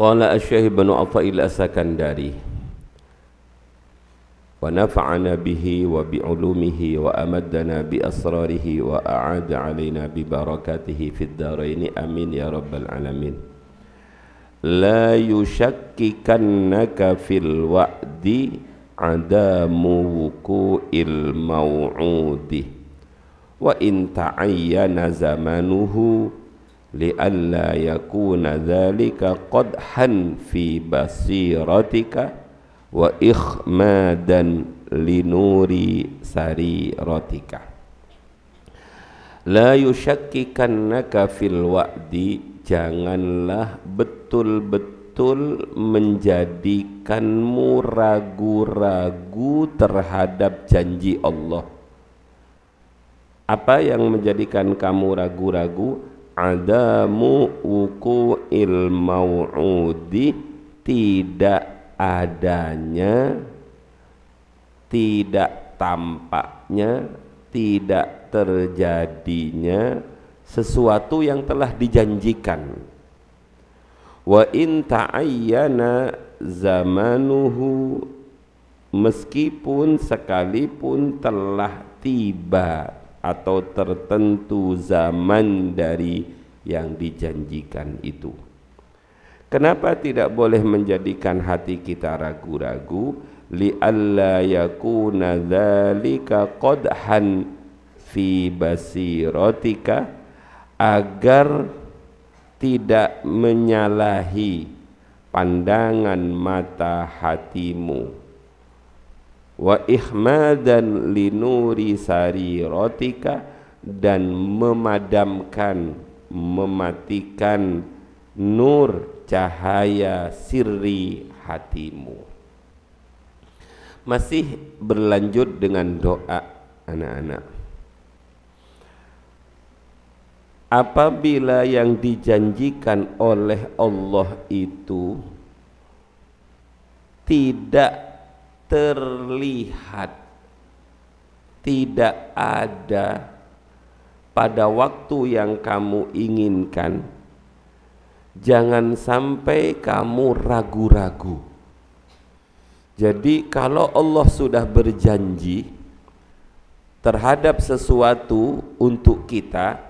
Qala Asy-Syaikh Ibnu Athail As-Sakandari wa nafa'ana bihi wa bi'ulumihi wa amaddana bi asrarihi wa a'ada alaina bi barakatihi fid dharain amin ya rabbal alamin. La yushakkikannaka fil wa'di adamu wuqu'il maw'udi wa in ta'ayyana zamanuhu li'alla yakuna dhalika qadhan fi basiratika wa ikhmadan linuri sariratika. La yushakkikannaka fil wa'di, janganlah betul-betul menjadikanmu ragu-ragu terhadap janji Allah. Apa yang menjadikan kamu ragu-ragu? Adamu wuqu'il mau'udi, tidak adanya, tidak tampaknya, tidak terjadinya sesuatu yang telah dijanjikan. Wa in ta'ayyana zamanuhu, meskipun sekalipun telah tiba atau tertentu zaman dari yang dijanjikan itu. Kenapa tidak boleh menjadikan hati kita ragu-ragu? Li'alla yakuna dzalika qadhan fi basiratika, agar tidak menyalahi pandangan mata hatimu. Wa ihmadan linuri sariratika, dan memadamkan, mematikan nur cahaya sirri hatimu. Masih berlanjut dengan doa anak-anak. Apabila yang dijanjikan oleh Allah itu tidak terlihat, tidak ada pada waktu yang kamu inginkan, jangan sampai kamu ragu-ragu. Jadi kalau Allah sudah berjanji terhadap sesuatu untuk kita,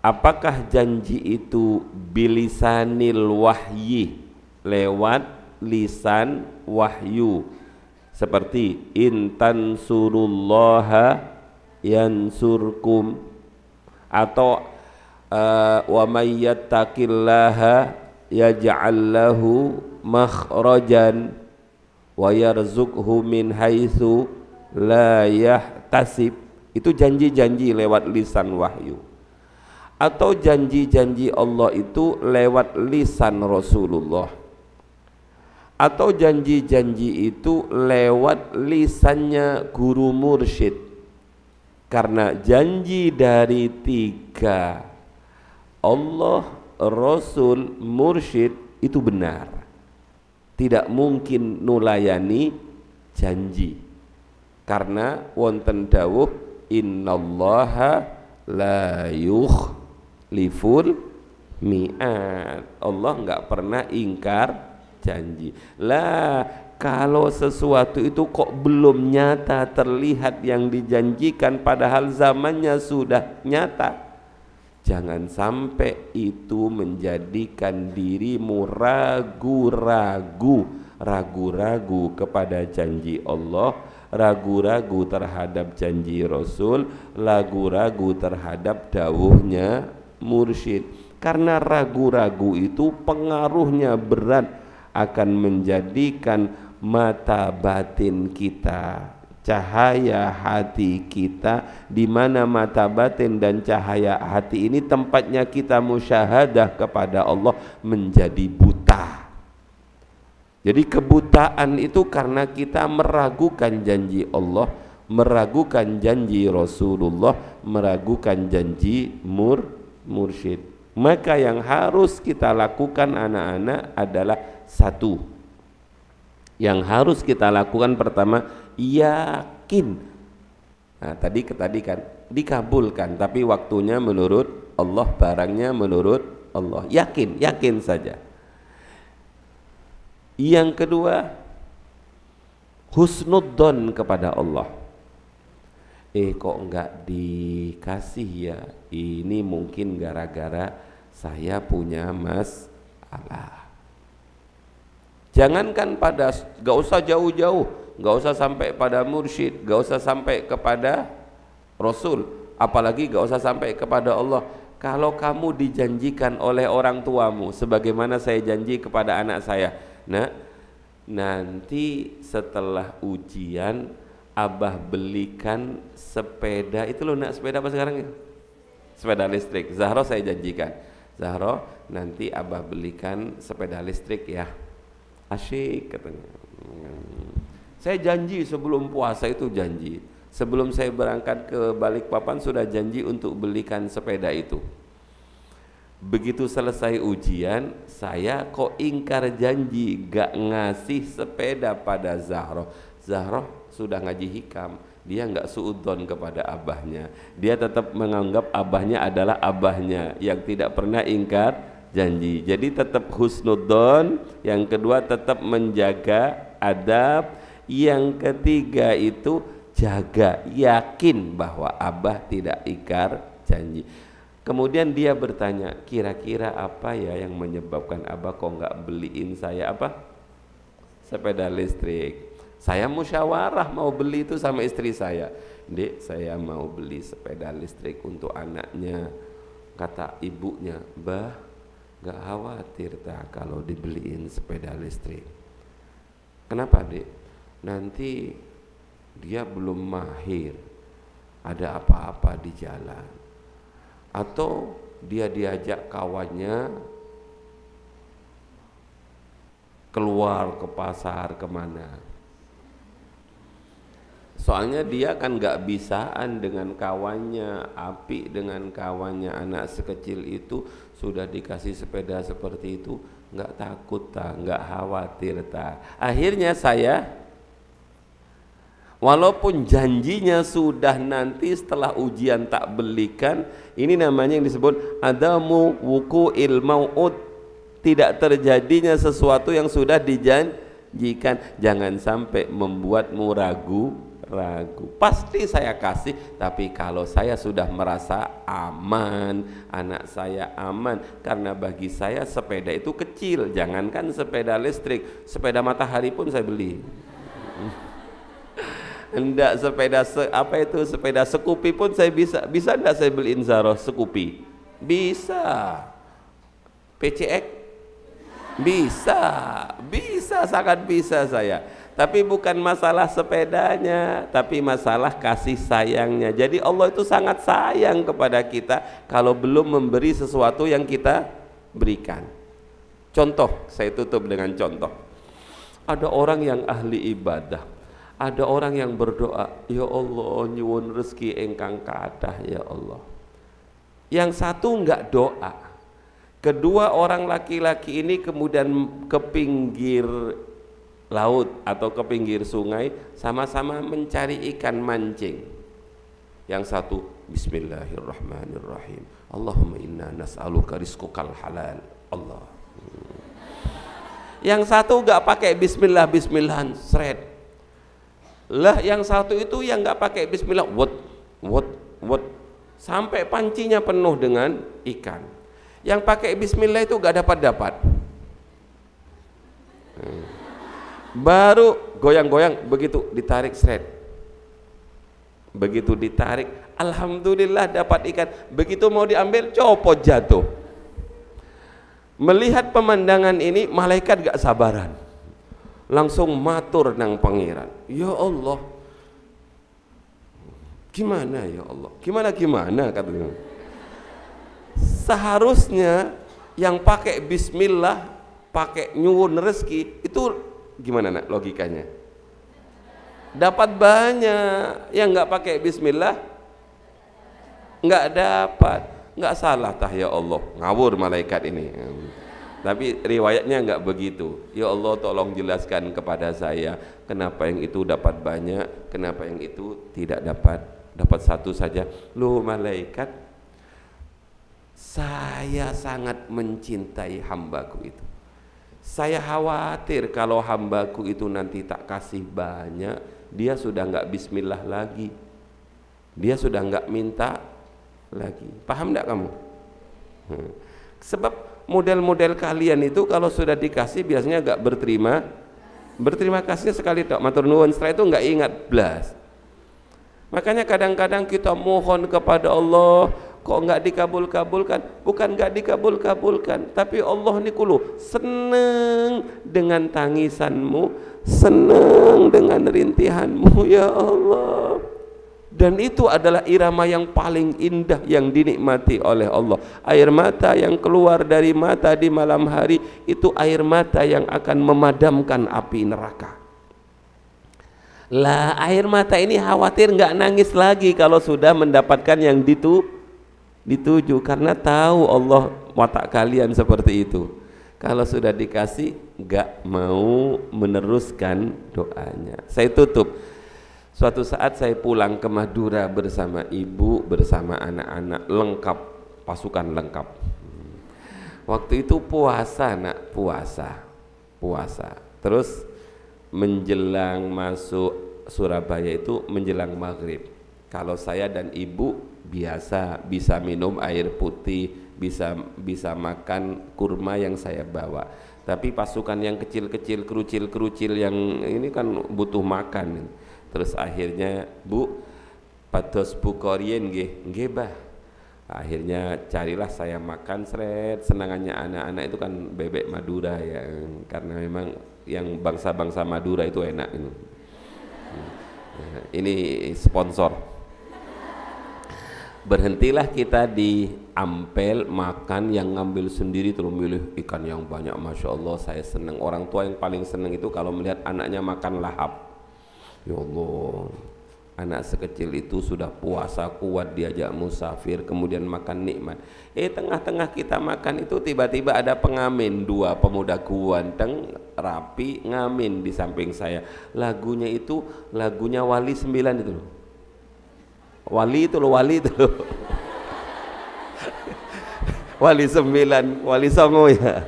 apakah janji itu bilisanil wahyi, lewat lisan wahyu, seperti intan surullaha yansurkum, atau wa may yattaqillaha yaj'al lahu makhrajan wa yarzuqhu min haitsu la yahtasib. Itu janji-janji lewat lisan wahyu. Atau janji-janji Allah itu lewat lisan Rasulullah, atau janji-janji itu lewat lisannya guru mursyid. Karena janji dari tiga, Allah, Rasul, mursyid, itu benar, tidak mungkin nulayani janji. Karena wonten dawuh innallaha la yukhliful mi'ad, Allah enggak pernah ingkar janji. Lah, kalau sesuatu itu kok belum nyata terlihat yang dijanjikan padahal zamannya sudah nyata, jangan sampai itu menjadikan dirimu ragu-ragu kepada janji Allah, ragu-ragu terhadap janji Rasul, ragu-ragu terhadap dawuhnya mursyid. Karena ragu-ragu itu pengaruhnya berat, akan menjadikan mata batin kita, cahaya hati kita, di mana mata batin dan cahaya hati ini tempatnya kita musyahadah kepada Allah, menjadi buta. Jadi kebutaan itu karena kita meragukan janji Allah, meragukan janji Rasulullah, meragukan janji mursyid. Maka yang harus kita lakukan anak-anak adalah satu, yang harus kita lakukan pertama, yakin. Nah, tadi kan dikabulkan, tapi waktunya menurut Allah, barangnya menurut Allah. Yakin saja. Yang kedua, husnudzon kepada Allah. Kok enggak dikasih ya? Ini mungkin gara-gara saya punya masalah. Jangankan pada, gak usah jauh-jauh, gak usah sampai pada mursyid, gak usah sampai kepada Rasul, apalagi gak usah sampai kepada Allah. Kalau kamu dijanjikan oleh orang tuamu, sebagaimana saya janji kepada anak saya, nah nanti setelah ujian Abah belikan sepeda, itu loh nak, sepeda apa sekarang ya? Sepeda listrik. Zahro saya janjikan, Zahro nanti Abah belikan sepeda listrik ya. Asyik katanya. Saya janji sebelum puasa itu janji. Sebelum saya berangkat ke Balikpapan sudah janji untuk belikan sepeda itu. Begitu selesai ujian, saya kok ingkar janji, gak ngasih sepeda pada Zahro. Zahro sudah ngaji hikam, dia nggak suudzon kepada abahnya, dia tetap menganggap abahnya adalah abahnya yang tidak pernah ingkar janji. Jadi tetap husnudzon. Yang kedua tetap menjaga adab. Yang ketiga itu jaga yakin bahwa abah tidak ingkar janji. Kemudian dia bertanya, kira-kira apa ya yang menyebabkan abah kok nggak beliin saya apa? Sepeda listrik. Saya musyawarah mau beli itu sama istri saya. Dek, saya mau beli sepeda listrik untuk anaknya. Kata ibunya, bah, gak khawatir tak kalau dibeliin sepeda listrik. Kenapa dek? Nanti dia belum mahir, ada apa-apa di jalan, atau dia diajak kawannya keluar ke pasar kemana. Soalnya dia kan gak bisaan dengan kawannya, api dengan kawannya. Anak sekecil itu sudah dikasih sepeda seperti itu, gak takut tak, gak khawatir tak. Akhirnya saya, walaupun janjinya sudah nanti setelah ujian tak belikan, ini namanya yang disebut adamu wuqu'il mau'ud, tidak terjadinya sesuatu yang sudah dijanjikan. Jangan sampai membuatmu ragu. Pasti saya kasih, tapi kalau saya sudah merasa aman, anak saya aman, karena bagi saya sepeda itu kecil, jangankan sepeda listrik, sepeda matahari pun saya beli. Enggak, sepeda sepeda Scoopy pun saya bisa enggak saya beliin Zahro Scoopy? Bisa. PCX? Bisa, sangat bisa saya. Tapi bukan masalah sepedanya, tapi masalah kasih sayangnya. Jadi Allah itu sangat sayang kepada kita kalau belum memberi sesuatu yang kita berikan. Contoh, saya tutup dengan contoh. Ada orang yang ahli ibadah, ada orang yang berdoa, ya Allah nyuwun rezeki engkang kathah ya Allah. Yang satu enggak doa. Kedua orang laki-laki ini kemudian ke pinggir laut atau ke pinggir sungai, sama-sama mencari ikan mancing. Yang satu bismillahirrahmanirrahim, Allahumma inna nas'aluka rizqukal halal Allah. Yang satu gak pakai bismillahan seret lah. Yang satu itu yang gak pakai bismillah, wot sampai pancinya penuh dengan ikan. Yang pakai bismillah itu gak dapat. Baru goyang-goyang, begitu ditarik seret, begitu ditarik, alhamdulillah dapat ikan. Begitu mau diambil, copot jatuh. Melihat pemandangan ini, malaikat gak sabaran, langsung matur nang pangeran, ya Allah, gimana ya Allah, gimana katanya. Seharusnya yang pakai bismillah, pakai nyuwun rezeki itu gimana nak logikanya? Dapat banyak. Yang nggak pakai bismillah nggak dapat. Nggak salah tah ya Allah, ngawur malaikat ini. Tapi riwayatnya nggak begitu. Ya Allah tolong jelaskan kepada saya, kenapa yang itu dapat banyak, kenapa yang itu tidak dapat satu saja. Loh malaikat, saya sangat mencintai hambaku itu. Saya khawatir kalau hambaku itu nanti tak kasih banyak, dia sudah enggak bismillah lagi, dia sudah enggak minta lagi. Paham enggak kamu? Sebab model-model kalian itu kalau sudah dikasih biasanya enggak berterima kasihnya sekali tok, matur nuwun, setelah itu enggak ingat blas. Makanya kadang-kadang kita mohon kepada Allah kok enggak dikabul-kabulkan. Bukan enggak dikabul-kabulkan, tapi Allah niku lho seneng dengan tangisanmu, seneng dengan rintihanmu ya Allah. Dan itu adalah irama yang paling indah yang dinikmati oleh Allah. Air mata yang keluar dari mata di malam hari itu air mata yang akan memadamkan api neraka. Lah air mata ini khawatir nggak nangis lagi kalau sudah mendapatkan yang dituju, karena tahu Allah watak kalian seperti itu. Kalau sudah dikasih nggak mau meneruskan doanya. Saya tutup. Suatu saat saya pulang ke Madura bersama ibu, bersama anak-anak, lengkap, pasukan lengkap. Waktu itu puasa nak, puasa. Terus menjelang masuk Surabaya itu menjelang maghrib. Kalau saya dan ibu biasa bisa minum air putih, bisa makan kurma yang saya bawa. Tapi pasukan yang kecil-kecil, kerucil yang ini kan butuh makan. Terus akhirnya Bu pados bukorien nggih bah. Akhirnya carilah saya makan seret, senangannya anak-anak itu kan bebek Madura ya, karena memang yang bangsa-bangsa Madura itu enak ini. Ini sponsor. Berhentilah kita di Ampel makan, yang ngambil sendiri terus milih ikan yang banyak, masya Allah. Saya senang. Orang tua yang paling senang itu kalau melihat anaknya makan lahap. Ya Allah, anak sekecil itu sudah puasa kuat, diajak musafir, kemudian makan nikmat. Tengah-tengah kita makan itu tiba-tiba ada pengamen, 2 pemuda ganteng rapi ngamen di samping saya. Lagunya itu lagunya Wali 9 itu loh. Wali itu loh. Wali 9, Wali Songo ya.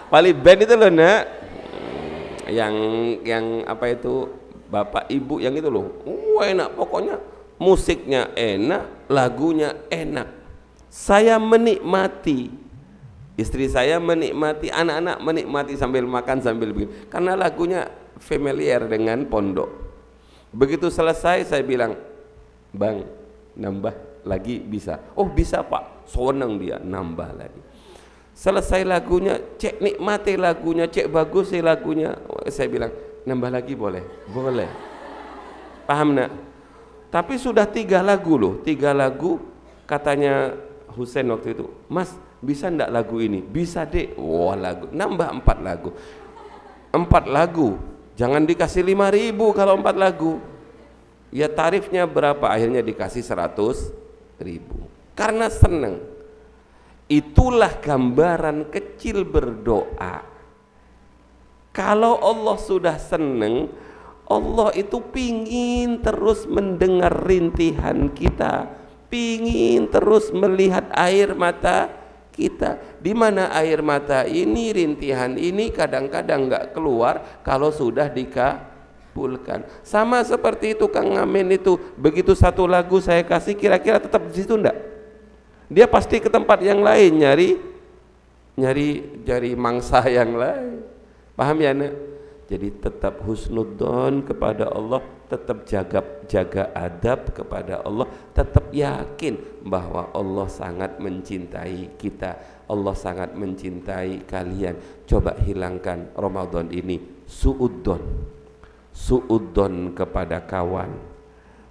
Wali band itu loh nak. Yang apa itu? Bapak ibu yang itu loh, enak, pokoknya musiknya enak, lagunya enak. Saya menikmati, istri saya menikmati, anak-anak menikmati sambil makan sambil bikin, karena lagunya familiar dengan pondok. Begitu selesai saya bilang, Bang, nambah lagi bisa? Oh bisa Pak, seneng dia, nambah lagi. Selesai lagunya, cek nikmati lagunya, cek bagus sih lagunya. Saya bilang, nambah lagi boleh? Boleh. Paham nak? Tapi sudah 3 lagu loh, 3 lagu. Katanya Husain waktu itu, Mas bisa ndak lagu ini? Bisa dek. Wah lagu, nambah 4 lagu. 4 lagu, jangan dikasih 5.000 kalau 4 lagu. Ya tarifnya berapa? Akhirnya dikasih 100.000. Karena seneng. Itulah gambaran kecil berdoa. Kalau Allah sudah seneng, Allah itu pingin terus mendengar rintihan kita, pingin terus melihat air mata kita. Di mana air mata ini, rintihan ini kadang-kadang nggak keluar kalau sudah dikabulkan. Sama seperti itu Kang Amin itu, begitu 1 lagu saya kasih, kira-kira tetap di situ enggak? Dia pasti ke tempat yang lain nyari mangsa yang lain. Paham ya nak? Jadi tetap husnudzon kepada Allah, tetap jaga adab kepada Allah, tetap yakin bahwa Allah sangat mencintai kita, Allah sangat mencintai kalian. Coba hilangkan Ramadan ini suudzon kepada kawan,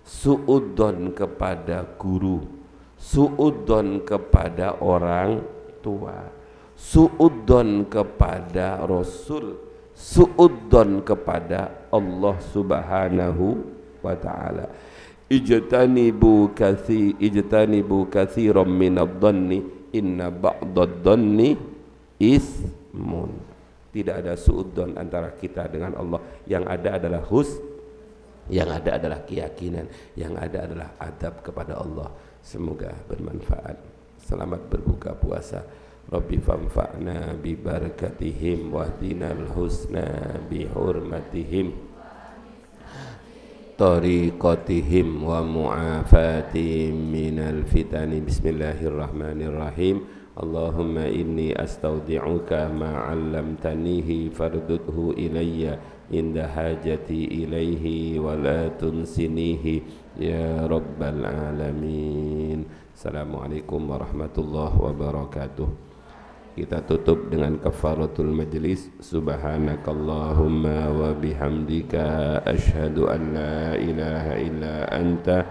suudzon kepada guru, suudzon kepada orang tua, suudzon kepada Rasul, suudzon kepada Allah Subhanahu wa ta'ala. Ijtanibu katsiran minadh-dhanni inna ba'dadh-dhanni ismun. Tidak ada suudzon antara kita dengan Allah. Yang ada adalah yang ada adalah keyakinan, yang ada adalah adab kepada Allah. Semoga bermanfaat. Selamat berbuka puasa. Rabbi fanfa'na bi barakatihim wahdinal husna bi hurmatihim tariqatihim wa mu'afatihim minal fitani. Bismillahirrahmanirrahim. Allahumma inni astaudi'uka ma 'allamtanihi fardudhu ilayya inda hajati ilaihi wa la tunsinihi ya rabbal alamin. Assalamualaikum warahmatullahi wabarakatuh. Kita tutup dengan kafaratul majlis. Subhanakallahumma wa bihamdika asyhadu an la ilaha illa anta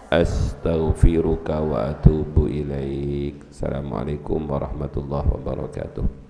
astaghfiruka wa atubu ilaik. Assalamualaikum warahmatullahi wabarakatuh.